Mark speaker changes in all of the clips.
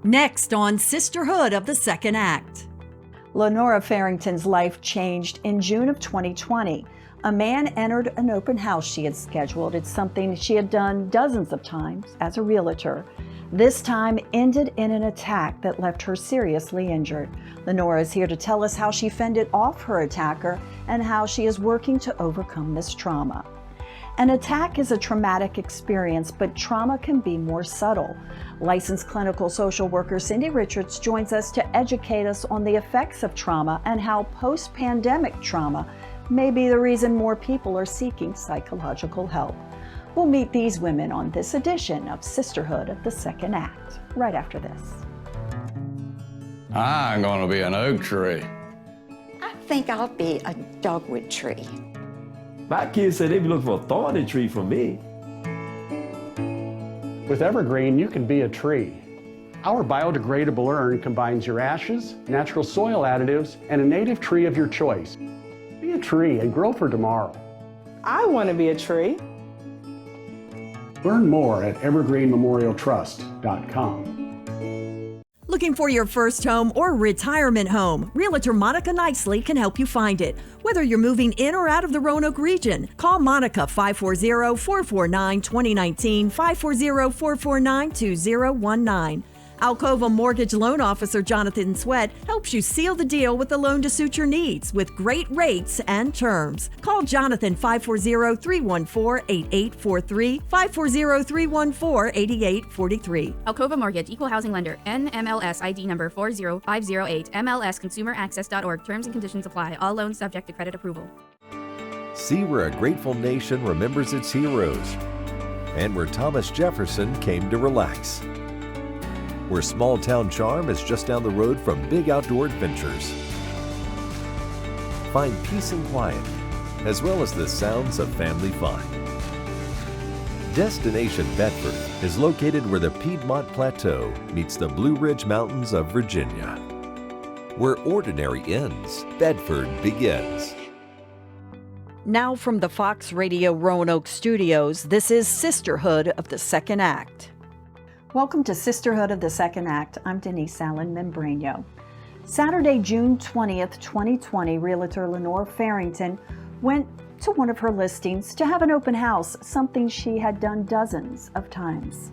Speaker 1: Next on Sisterhood of the Second Act.
Speaker 2: Lenora Farrington's life changed in June of 2020. A man entered an open house she had scheduled. It's something she had done dozens of times as a realtor. This time ended in an attack that left her seriously injured. Lenora is here to tell us how she fended off her attacker and how she is working to overcome this trauma. An attack is a traumatic experience, but trauma can be more subtle. Licensed clinical social worker Cindy Richards joins us to educate us on the effects of trauma and how post-pandemic trauma may be the reason more people are seeking psychological help. We'll meet these women on this edition of Sisterhood of the Second Act, right after this.
Speaker 3: I'm gonna be an oak tree.
Speaker 4: I think I'll be a dogwood tree.
Speaker 5: My kids said they'd be looking for a thorny tree from me.
Speaker 6: With Evergreen, you can be a tree. Our biodegradable urn combines your ashes, natural soil additives, and a native tree of your choice. Be a tree and grow for tomorrow.
Speaker 7: I want to be a tree.
Speaker 6: Learn more at evergreenmemorialtrust.com.
Speaker 1: Looking for your first home or retirement home? Realtor Monica Nicely can help you find it. Whether you're moving in or out of the Roanoke region, call Monica 540-449-2019, 540-449-2019. Alcova Mortgage Loan Officer Jonathan Sweat helps you seal the deal with a loan to suit your needs with great rates and terms. Call Jonathan 540-314-8843, 540-314-8843.
Speaker 8: Alcova Mortgage, Equal Housing Lender, NMLS ID number 40508, MLSConsumerAccess.org. Terms and conditions apply. All loans subject to credit approval.
Speaker 9: See where a grateful nation remembers its heroes, and where Thomas Jefferson came to relax. Where small town charm is just down the road from big outdoor adventures. Find peace and quiet, as well as the sounds of family fun. Destination Bedford is located where the Piedmont Plateau meets the Blue Ridge Mountains of Virginia. Where ordinary ends, Bedford begins.
Speaker 2: Now from the Fox Radio Roanoke studios, this is Sisterhood of the Second Act. Welcome to Sisterhood of the Second Act. I'm Denise Allen Membrano. Saturday, June 20th, 2020, Realtor Lenora Farrington went to one of her listings to have an open house, something she had done dozens of times.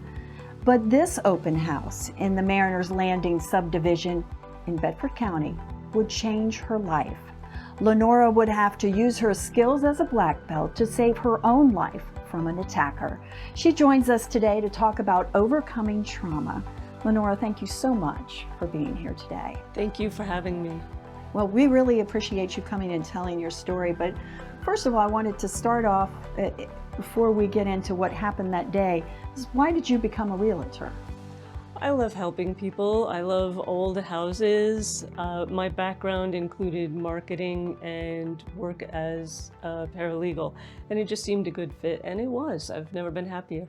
Speaker 2: But this open house in the Mariners Landing subdivision in Bedford County would change her life. Lenora would have to use her skills as a black belt to save her own life from an attacker. She joins us today to talk about overcoming trauma. Lenora, thank you so much for being here today.
Speaker 7: Thank you for having me.
Speaker 2: Well, we really appreciate you coming and telling your story, but first of all, I wanted to start off, before we get into what happened that day, is why did you become a realtor?
Speaker 7: I love helping people. I love old houses. My background included marketing and work as a paralegal, and it just seemed a good fit, and it was. I've never been happier.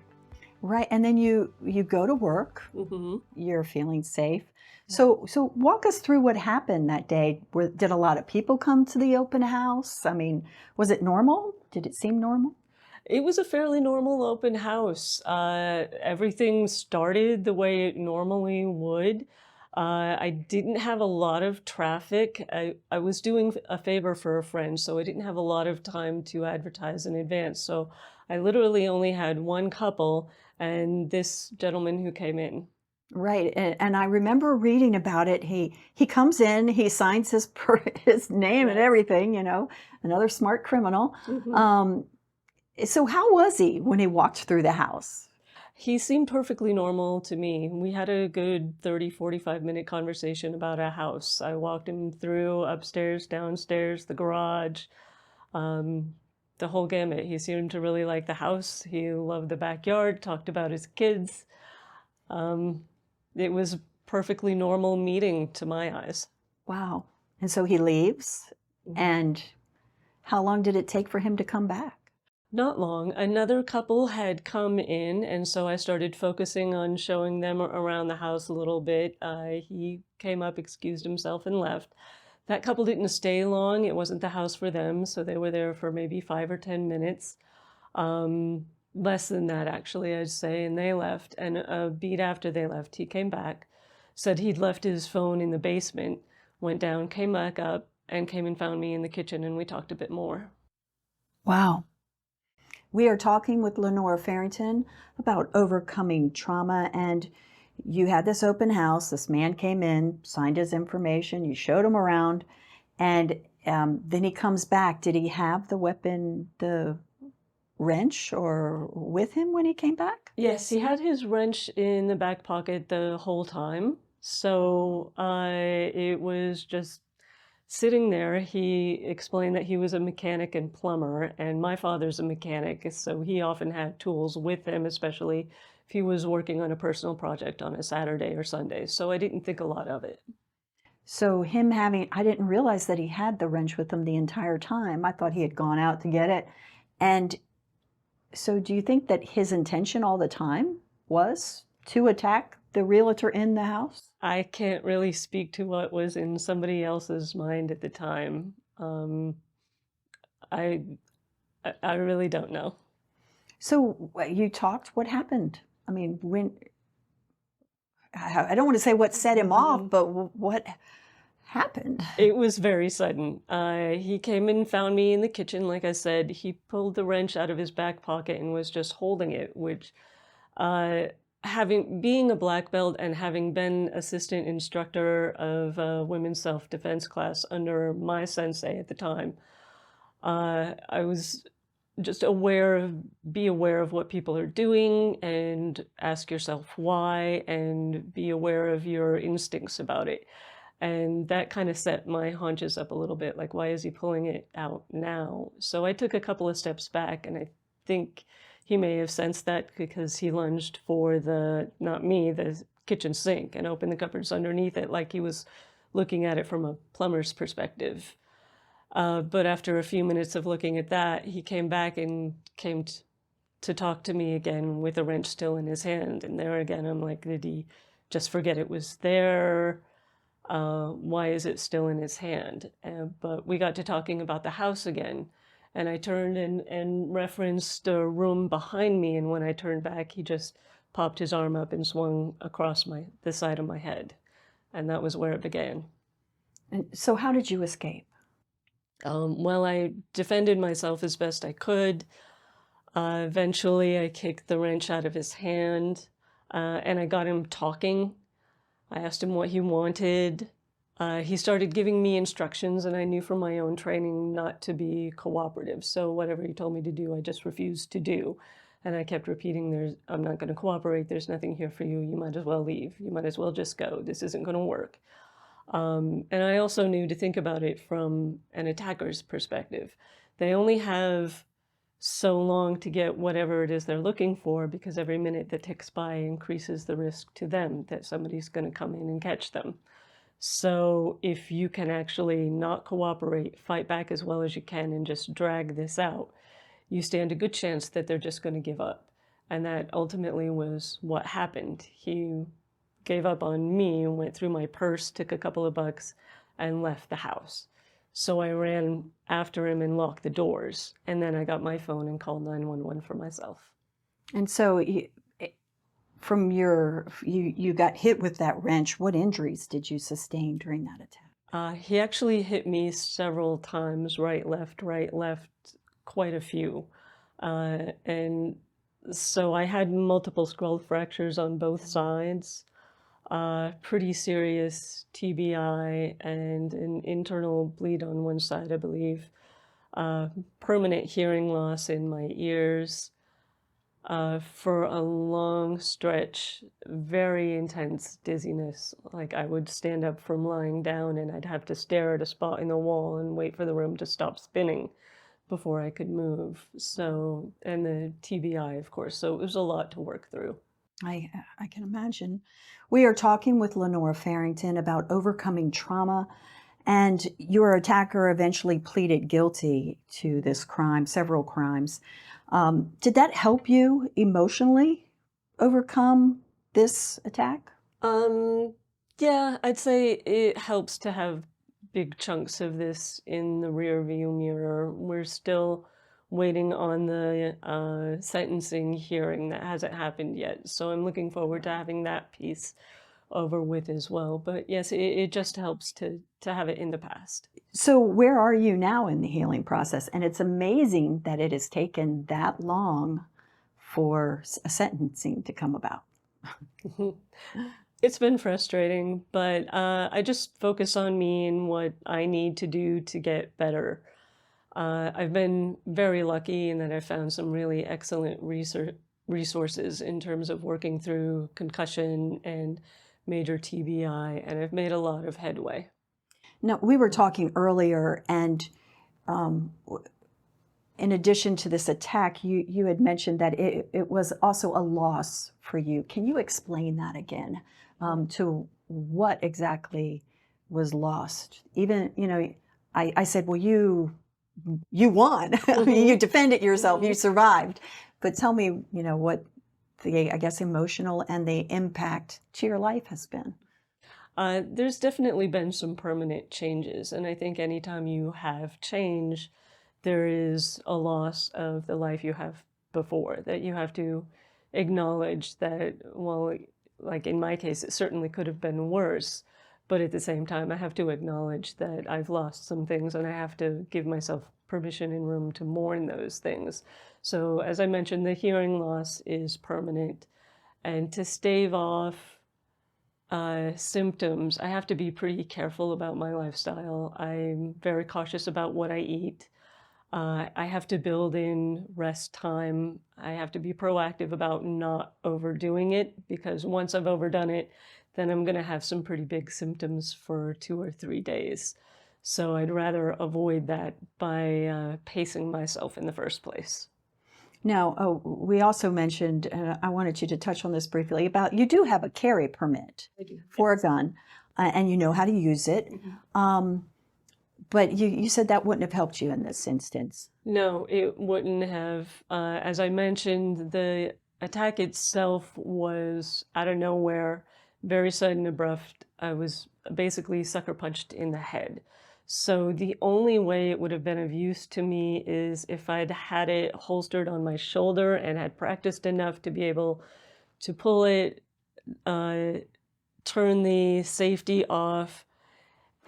Speaker 2: Right, and then you go to work. Mm-hmm. You're feeling safe. So walk us through what happened that day. Did a lot of people come to the open house? I mean, was it normal? Did it seem normal?
Speaker 7: It was a fairly normal open house. Everything started the way it normally would. I didn't have a lot of traffic. I was doing a favor for a friend, so I didn't have a lot of time to advertise in advance. So I literally only had one couple and this gentleman who came in.
Speaker 2: Right, and I remember reading about it. He comes in, he signs his name and everything, you know, another smart criminal. Mm-hmm. So how was he when he walked through the house?
Speaker 7: He seemed perfectly normal to me. We had a good 30-45-minute conversation about a house. I walked him through upstairs, downstairs, the garage, the whole gamut. He seemed to really like the house. He loved the backyard, talked about his kids. It was a perfectly normal meeting to my eyes.
Speaker 2: Wow. And so he leaves. And how long did it take for him to come back?
Speaker 7: Not long. Another couple had come in, and so I started focusing on showing them around the house a little bit. He came up, excused himself, and left. That couple didn't stay long. It wasn't the house for them, so they were there for maybe 5 or 10 minutes. Less than that, actually, I'd say, and they left. And a beat after they left, he came back, said he'd left his phone in the basement, went down, came back up, and came and found me in the kitchen, and we talked a bit more.
Speaker 2: Wow. We are talking with Lenora Farrington about overcoming trauma, and you had this open house. This man came in, signed his information, you showed him around, and then he comes back. Did he have the weapon, the wrench, or with him when he came back?
Speaker 7: Yes, he had his wrench in the back pocket the whole time. So it was just sitting there. He explained that he was a mechanic and plumber, and my father's a mechanic, so he often had tools with him, especially if he was working on a personal project on a Saturday or Sunday. So I didn't think a lot of it.
Speaker 2: So him having, I didn't realize that he had the wrench with him the entire time. I thought he had gone out to get it. And so do you think that his intention all the time was to attack the realtor in the house?
Speaker 7: I can't really speak to what was in somebody else's mind at the time. I really don't know.
Speaker 2: So you talked, what happened? I mean, I don't want to say what set him off, but what happened?
Speaker 7: It was very sudden. He came and found me in the kitchen. Like I said, he pulled the wrench out of his back pocket and was just holding it, which being a black belt and having been assistant instructor of a women's self-defense class under my sensei at the time, I was just be aware of what people are doing and ask yourself why, and be aware of your instincts about it. And that kind of set my haunches up a little bit, like, why is he pulling it out now? So I took a couple of steps back, and I think he may have sensed that because he lunged for the kitchen sink, and opened the cupboards underneath it like he was looking at it from a plumber's perspective. But after a few minutes of looking at that, he came back and came to talk to me again with a wrench still in his hand. And there again, I'm like, did he just forget it was there? Why is it still in his hand? But we got to talking about the house again. And I turned and referenced a room behind me. And when I turned back, he just popped his arm up and swung across the side of my head. And that was where it began.
Speaker 2: And so how did you escape?
Speaker 7: Well, I defended myself as best I could. Eventually, I kicked the wrench out of his hand, and I got him talking. I asked him what he wanted. He started giving me instructions, and I knew from my own training not to be cooperative. So whatever he told me to do, I just refused to do. And I kept repeating, I'm not going to cooperate. There's nothing here for you. You might as well leave. You might as well just go. This isn't going to work. And I also knew to think about it from an attacker's perspective. They only have so long to get whatever it is they're looking for, because every minute that ticks by increases the risk to them that somebody's going to come in and catch them. So if you can actually not cooperate, fight back as well as you can, and just drag this out, you stand a good chance that they're just going to give up. And that ultimately was what happened. He gave up on me, went through my purse, took a couple of bucks, and left the house. So I ran after him and locked the doors. And then I got my phone and called 911 for myself.
Speaker 2: And so you got hit with that wrench. What injuries did you sustain during that attack?
Speaker 7: He actually hit me several times, right, left, quite a few. And so I had multiple skull fractures on both sides. Pretty serious TBI and an internal bleed on one side, I believe. Permanent hearing loss in my ears. For a long stretch, very intense dizziness. Like I would stand up from lying down and I'd have to stare at a spot in the wall and wait for the room to stop spinning before I could move. So, and the TBI, of course. So it was a lot to work through.
Speaker 2: I can imagine. We are talking with Lenora Farrington about overcoming trauma, and your attacker eventually pleaded guilty to this crime, several crimes. Did that help you emotionally overcome this attack?
Speaker 7: Yeah, I'd say it helps to have big chunks of this in the rear view mirror. We're still waiting on the sentencing hearing that hasn't happened yet. So I'm looking forward to having that piece over with as well. But yes, it just helps to have it in the past.
Speaker 2: So where are you now in the healing process? And it's amazing that it has taken that long for a sentencing to come about.
Speaker 7: It's been frustrating, but I just focus on me and what I need to do to get better. I've been very lucky in that I found some really excellent resources in terms of working through concussion and major TBI, and I've made a lot of headway.
Speaker 2: Now, we were talking earlier, and in addition to this attack, you had mentioned that it was also a loss for you. Can you explain that again? To what exactly was lost? Even, I said, well, you won. I mean, you defended yourself, you survived. But tell me, what the, I guess, emotional and the impact to your life has been.
Speaker 7: There's definitely been some permanent changes. And I think anytime you have change, there is a loss of the life you have before, that you have to acknowledge that, well, like in my case, it certainly could have been worse. But at the same time, I have to acknowledge that I've lost some things, and I have to give myself permission and room to mourn those things. So as I mentioned, the hearing loss is permanent. And to stave off symptoms, I have to be pretty careful about my lifestyle. I'm very cautious about what I eat. I have to build in rest time. I have to be proactive about not overdoing it, because once I've overdone it, then I'm going to have some pretty big symptoms for 2 or 3 days. So I'd rather avoid that by pacing myself in the first place.
Speaker 2: Now, we also mentioned, and I wanted you to touch on this briefly, about you do have a carry permit for a gun, and you know how to use it. But you said that wouldn't have helped you in this instance.
Speaker 7: No, it wouldn't have. As I mentioned, the attack itself was out of nowhere, very sudden, abrupt. I was basically sucker punched in the head. So the only way it would have been of use to me is if I'd had it holstered on my shoulder and had practiced enough to be able to pull it, turn the safety off,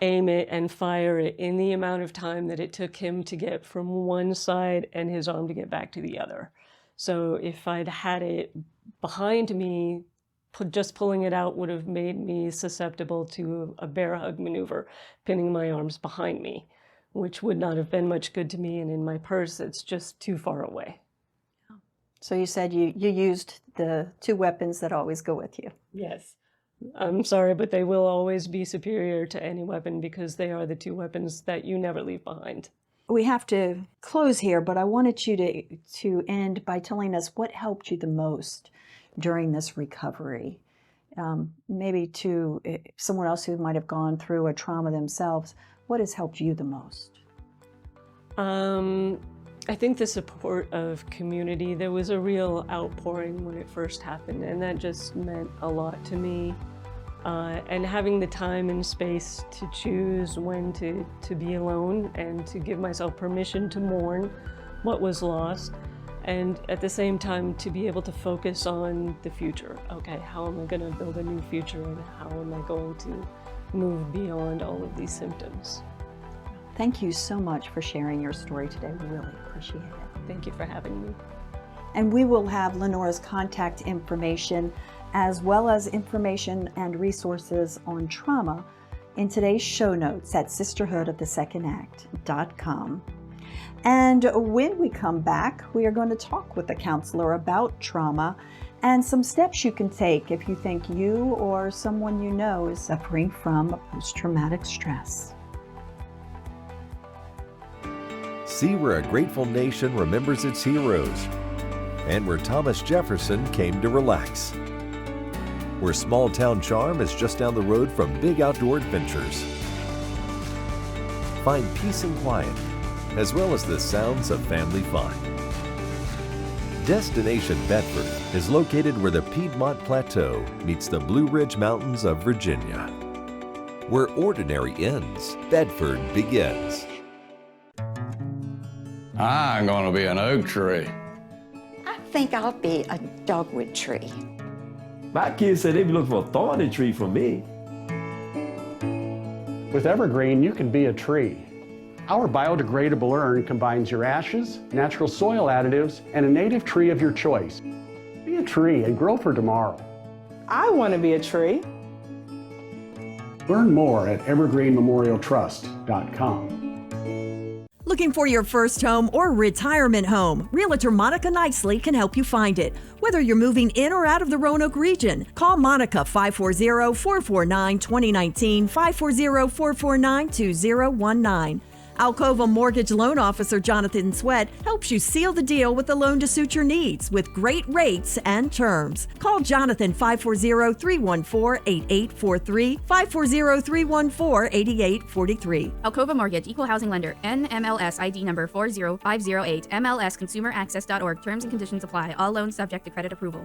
Speaker 7: aim it, and fire it in the amount of time that it took him to get from one side and his arm to get back to the other. So if I'd had it behind me, just pulling it out would have made me susceptible to a bear hug maneuver, pinning my arms behind me, which would not have been much good to me. And in my purse, it's just too far away.
Speaker 2: So you said you used the 2 weapons that always go with you.
Speaker 7: Yes. I'm sorry, but they will always be superior to any weapon, because they are the 2 weapons that you never leave behind.
Speaker 2: We have to close here, but I wanted you to end by telling us what helped you the most during this recovery. Maybe to someone else who might have gone through a trauma themselves, what has helped you the most?
Speaker 7: I think the support of community. There was a real outpouring when it first happened, and that just meant a lot to me. And having the time and space to choose when to be alone and to give myself permission to mourn what was lost, and at the same time to be able to focus on the future. Okay, how am I going to build a new future, and how am I going to move beyond all of these symptoms?
Speaker 2: Thank you so much for sharing your story today. We really appreciate it.
Speaker 7: Thank you for having me.
Speaker 2: And we will have Lenora's contact information, as well as information and resources on trauma, in today's show notes at sisterhoodofthesecond-act.com. And when we come back, we are going to talk with a counselor about trauma and some steps you can take if you think you or someone you know is suffering from post-traumatic stress.
Speaker 9: See where a grateful nation remembers its heroes, and where Thomas Jefferson came to relax. Where small-town charm is just down the road from big outdoor adventures. Find peace and quiet, as well as the sounds of family fun. Destination Bedford is located where the Piedmont Plateau meets the Blue Ridge Mountains of Virginia. Where ordinary ends, Bedford begins.
Speaker 3: I'm going to be an oak tree.
Speaker 4: I think I'll be a dogwood tree.
Speaker 5: My kids said they be looking for a thorny tree from me.
Speaker 6: With Evergreen, you can be a tree. Our biodegradable urn combines your ashes, natural soil additives, and a native tree of your choice. Be a tree and grow for tomorrow.
Speaker 10: I want to be a tree.
Speaker 6: Learn more at evergreenmemorialtrust.com.
Speaker 1: Looking for your first home or retirement home? Realtor Monica Nicely can help you find it. Whether you're moving in or out of the Roanoke region, call Monica 540-449-2019, 540-449-2019. Alcova Mortgage Loan Officer Jonathan Sweat helps you seal the deal with the loan to suit your needs with great rates and terms. Call Jonathan 540-314-8843, 540-314-8843.
Speaker 8: Alcova Mortgage, Equal Housing Lender, NMLS ID number 40508, MLSConsumerAccess.org. Terms and conditions apply. All loans subject to credit approval.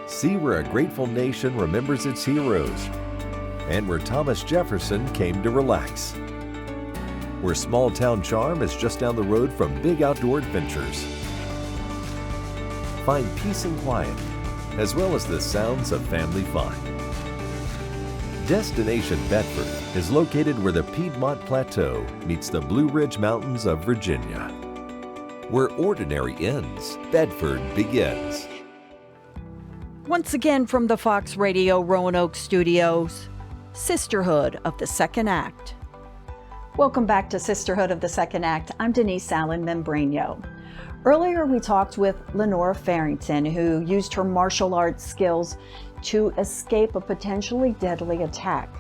Speaker 9: See where a grateful nation remembers its heroes, and where Thomas Jefferson came to relax. Where small town charm is just down the road from big outdoor adventures. Find peace and quiet, as well as the sounds of family fun. Destination Bedford is located where the Piedmont Plateau meets the Blue Ridge Mountains of Virginia. Where ordinary ends, Bedford begins.
Speaker 2: Once again from the Fox Radio Roanoke Studios, Sisterhood of the Second Act. Welcome back to Sisterhood of the Second Act. I'm Denise Allen Membrano. Earlier we talked with Lenora Farrington, who used her martial arts skills to escape a potentially deadly attack.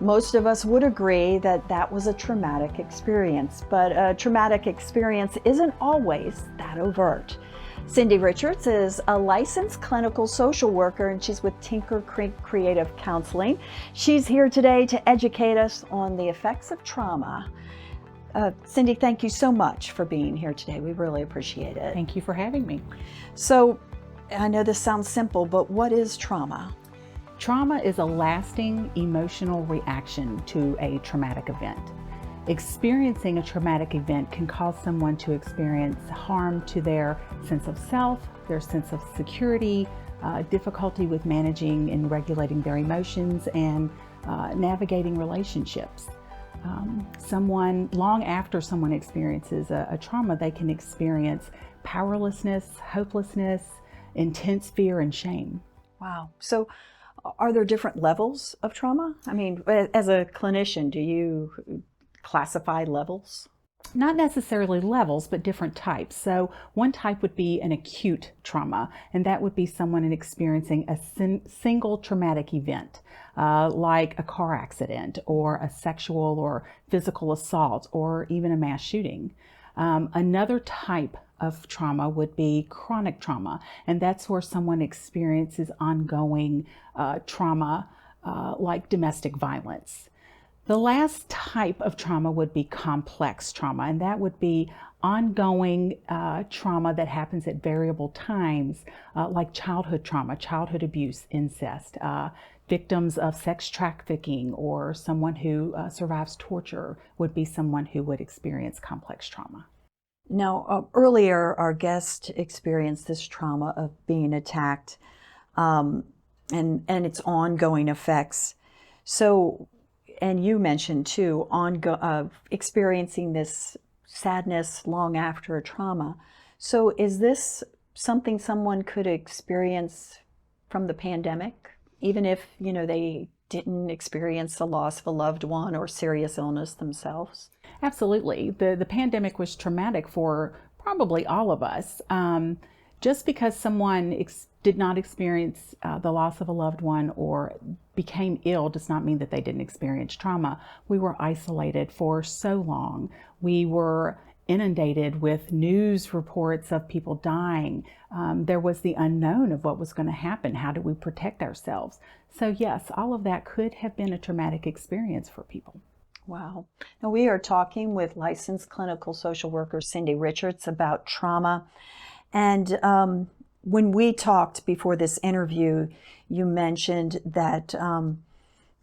Speaker 2: Most of us would agree that that was a traumatic experience, but a traumatic experience isn't always that overt. Cindy Richards is a licensed clinical social worker, and she's with Tinker Creek Creative Counseling. She's here today to educate us on the effects of trauma. Cindy, thank you so much for being here today. We really appreciate it.
Speaker 11: Thank you for having me.
Speaker 2: So, I know this sounds simple, but what is trauma?
Speaker 11: Trauma is a lasting emotional reaction to a traumatic event. Experiencing a traumatic event can cause someone to experience harm to their sense of self, their sense of security, difficulty with managing and regulating their emotions, and navigating relationships. Long after someone experiences a trauma, they can experience powerlessness, hopelessness, intense fear, and shame.
Speaker 2: Wow. So are there different levels of trauma? I mean, as a clinician, do you classify levels?
Speaker 11: Not necessarily levels, but different types. So one type would be an acute trauma, and that would be someone experiencing a single traumatic event, like a car accident or a sexual or physical assault or even a mass shooting. Another type of trauma would be chronic trauma, and that's where someone experiences ongoing trauma, like domestic violence. The last type of trauma would be complex trauma, and that would be ongoing trauma that happens at variable times, like childhood trauma, childhood abuse, incest, victims of sex trafficking, or someone who survives torture would be someone who would experience complex trauma.
Speaker 2: Now, earlier our guest experienced this trauma of being attacked and its ongoing effects. So, and you mentioned too, experiencing this sadness long after a trauma. So is this something someone could experience from the pandemic, even if, they didn't experience the loss of a loved one or serious illness themselves?
Speaker 11: Absolutely. The pandemic was traumatic for probably all of us. Just because someone did not experience the loss of a loved one or became ill does not mean that they didn't experience trauma. We were isolated for so long. We were inundated with news reports of people dying. There was the unknown of what was going to happen. How do we protect ourselves? So yes, all of that could have been a traumatic experience for people.
Speaker 2: Wow. Now we are talking with licensed clinical social worker Cindy Richards about trauma. And when we talked before this interview, you mentioned that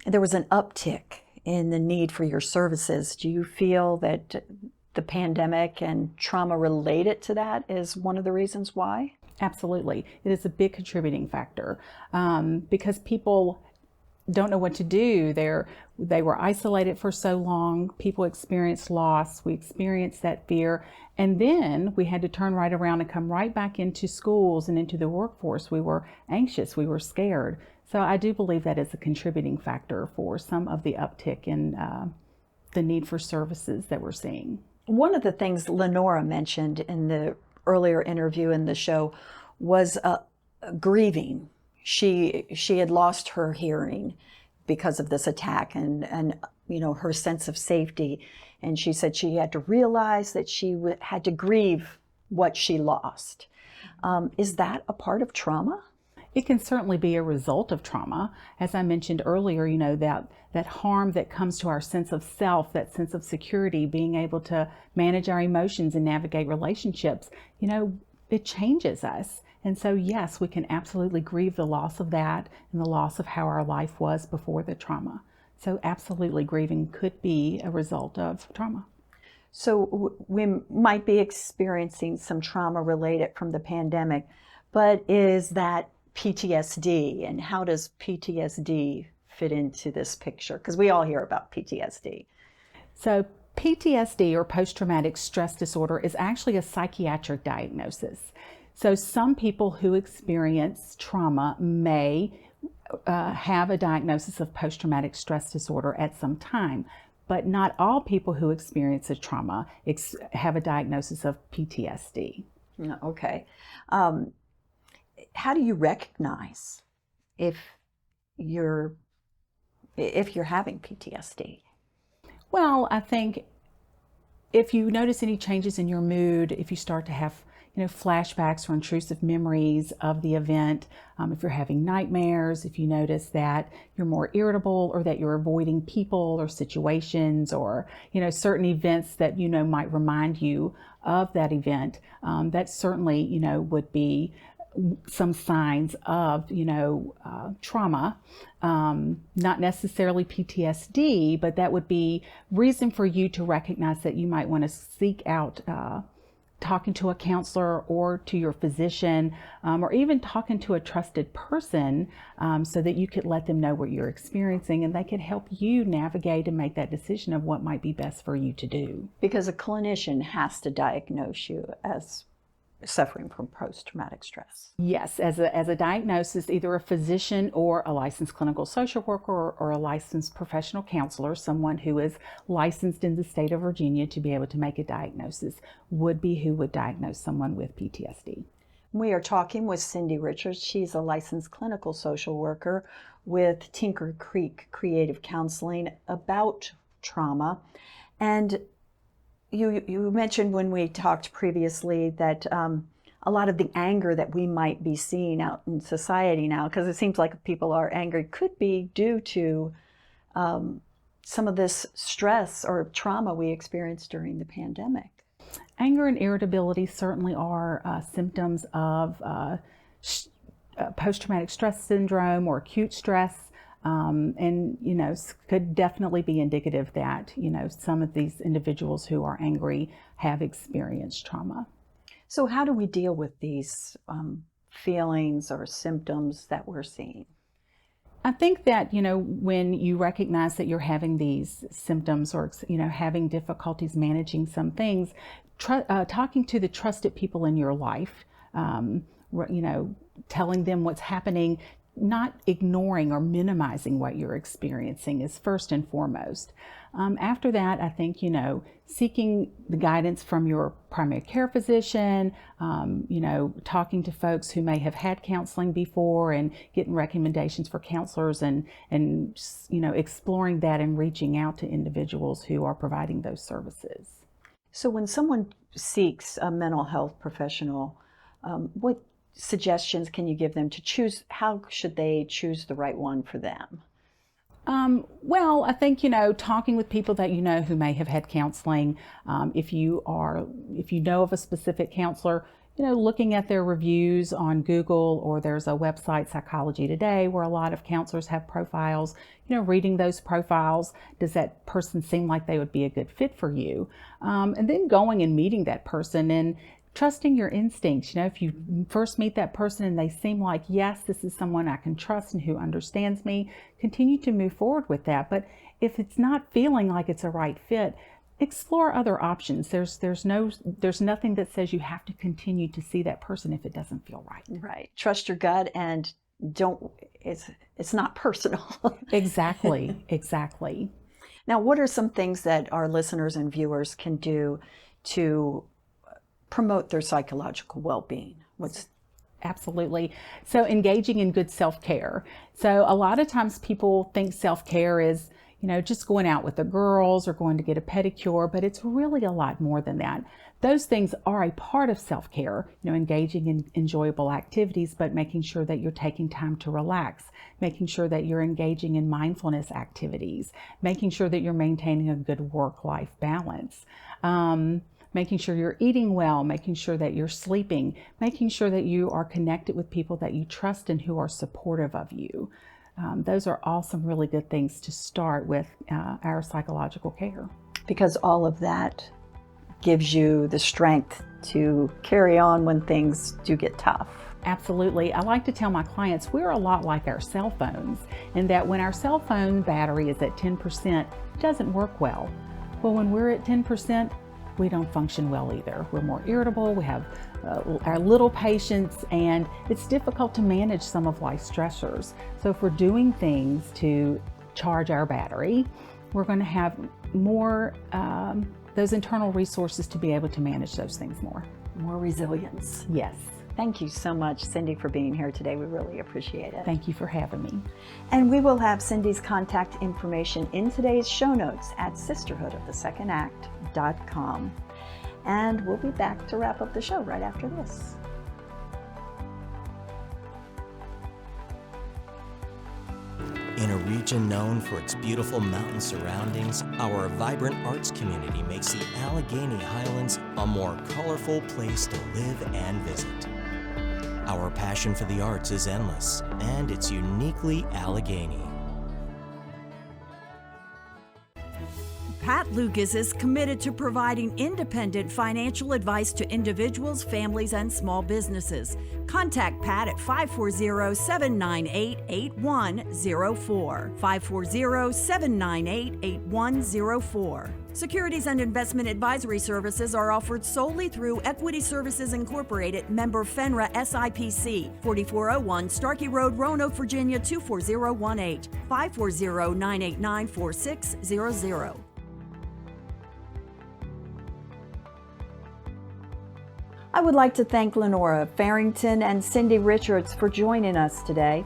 Speaker 2: there was an uptick in the need for your services. Do you feel that the pandemic and trauma related to that is one of the reasons why?
Speaker 11: Absolutely. It is a big contributing factor because people don't know what to do. They were isolated for so long. People experienced loss. We experienced that fear. And then we had to turn right around and come right back into schools and into the workforce. We were anxious. We were scared. So I do believe that is a contributing factor for some of the uptick in the need for services that we're seeing.
Speaker 2: One of the things Lenora mentioned in the earlier interview in the show was grieving. She had lost her hearing because of this attack and you know, her sense of safety. And she said she had to realize that she had to grieve what she lost. Is that a part of trauma?
Speaker 11: It can certainly be a result of trauma. As I mentioned earlier, you know, that harm that comes to our sense of self, that sense of security, being able to manage our emotions and navigate relationships, you know, it changes us. And so, yes, we can absolutely grieve the loss of that and the loss of how our life was before the trauma. So absolutely, grieving could be a result of trauma.
Speaker 2: So we might be experiencing some trauma related from the pandemic, but is that PTSD, and how does PTSD fit into this picture? Because we all hear about PTSD.
Speaker 11: So PTSD, or post-traumatic stress disorder, is actually a psychiatric diagnosis. So some people who experience trauma may have a diagnosis of post-traumatic stress disorder at some time, but not all people who experience a trauma have a diagnosis of PTSD.
Speaker 2: Okay. How do you recognize if you're having PTSD?
Speaker 11: Well, I think if you notice any changes in your mood, if you start to have, you know, flashbacks or intrusive memories of the event, if you're having nightmares, if you notice that you're more irritable or that you're avoiding people or situations or, you know, certain events that, you know, might remind you of that event, that certainly, you know, would be some signs of, you know, trauma, not necessarily PTSD, but that would be reason for you to recognize that you might want to seek out talking to a counselor or to your physician, or even talking to a trusted person, so that you could let them know what you're experiencing and they could help you navigate and make that decision of what might be best for you to do.
Speaker 2: Because a clinician has to diagnose you as suffering from post-traumatic stress.
Speaker 11: Yes, as a diagnosis, either a physician or a licensed clinical social worker or a licensed professional counselor, someone who is licensed in the state of Virginia to be able to make a diagnosis, would be who would diagnose someone with PTSD.
Speaker 2: We are talking with Cindy Richards. She's a licensed clinical social worker with Tinker Creek Creative Counseling about trauma. And you mentioned when we talked previously that a lot of the anger that we might be seeing out in society now, because it seems like people are angry, could be due to some of this stress or trauma we experienced during the pandemic.
Speaker 11: Anger and irritability certainly are symptoms of post-traumatic stress syndrome or acute stress. And, you know, could definitely be indicative that, you know, some of these individuals who are angry have experienced trauma.
Speaker 2: So how do we deal with these feelings or symptoms that we're seeing?
Speaker 11: I think that, you know, when you recognize that you're having these symptoms or, you know, having difficulties managing some things, talking to the trusted people in your life, you know, telling them what's happening, not ignoring or minimizing what you're experiencing is first and foremost. After that, I think, you know, seeking the guidance from your primary care physician, you know, talking to folks who may have had counseling before and getting recommendations for counselors and you know, exploring that and reaching out to individuals who are providing those services.
Speaker 2: So when someone seeks a mental health professional, what suggestions can you give them to choose? How should they choose the right one for them?
Speaker 11: Well, I think, you know, talking with people that you know who may have had counseling, if you know of a specific counselor, you know, looking at their reviews on Google, or there's a website, Psychology Today, where a lot of counselors have profiles, you know, reading those profiles, does that person seem like they would be a good fit for you? And then going and meeting that person and trusting your instincts. You know, if you first meet that person and they seem like, yes, this is someone I can trust and who understands me, continue to move forward with that. But if it's not feeling like it's a right fit, explore other options. There's nothing that says you have to continue to see that person if it doesn't feel right.
Speaker 2: Right. Trust your gut and it's not personal.
Speaker 11: Exactly. Exactly.
Speaker 2: Now, what are some things that our listeners and viewers can do to promote their psychological well-being?
Speaker 11: Absolutely. So engaging in good self-care. So a lot of times people think self-care is, you know, just going out with the girls or going to get a pedicure, but it's really a lot more than that. Those things are a part of self-care, you know, engaging in enjoyable activities, but making sure that you're taking time to relax, making sure that you're engaging in mindfulness activities, making sure that you're maintaining a good work-life balance, making sure you're eating well, making sure that you're sleeping, making sure that you are connected with people that you trust and who are supportive of you. Those are all some really good things to start with our psychological care.
Speaker 2: Because all of that gives you the strength to carry on when things do get tough.
Speaker 11: Absolutely. I like to tell my clients we're a lot like our cell phones in that when our cell phone battery is at 10%, it doesn't work well. Well, when we're at 10%, we don't function well either. We're more irritable, we have our little patience, and it's difficult to manage some of life's stressors. So if we're doing things to charge our battery, we're going to have more those internal resources to be able to manage those things more.
Speaker 2: More resilience.
Speaker 11: Yes.
Speaker 2: Thank you so much, Cindy, for being here today. We really appreciate it.
Speaker 11: Thank you for having me.
Speaker 2: And we will have Cindy's contact information in today's show notes at sisterhoodofthe2ndact.com. And we'll be back to wrap up the show right after this.
Speaker 12: In a region known for its beautiful mountain surroundings, our vibrant arts community makes the Allegheny Highlands a more colorful place to live and visit. Our passion for the arts is endless, and it's uniquely Allegheny.
Speaker 1: Pat Lucas is committed to providing independent financial advice to individuals, families, and small businesses. Contact Pat at 540-798-8104. 540-798-8104. Securities and investment advisory services are offered solely through Equity Services Incorporated, member FINRA SIPC, 4401 Starkey Road, Roanoke, Virginia 24018, 540-989-4600.
Speaker 2: I would like to thank Lenora Farrington and Cindy Richards for joining us today.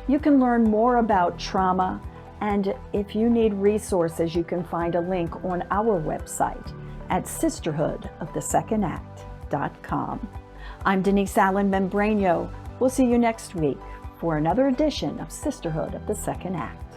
Speaker 2: You can learn more about trauma, and if you need resources, you can find a link on our website at sisterhoodofthe2ndact.com. I'm Denise Allen Membrano. We'll see you next week for another edition of Sisterhood of the Second Act.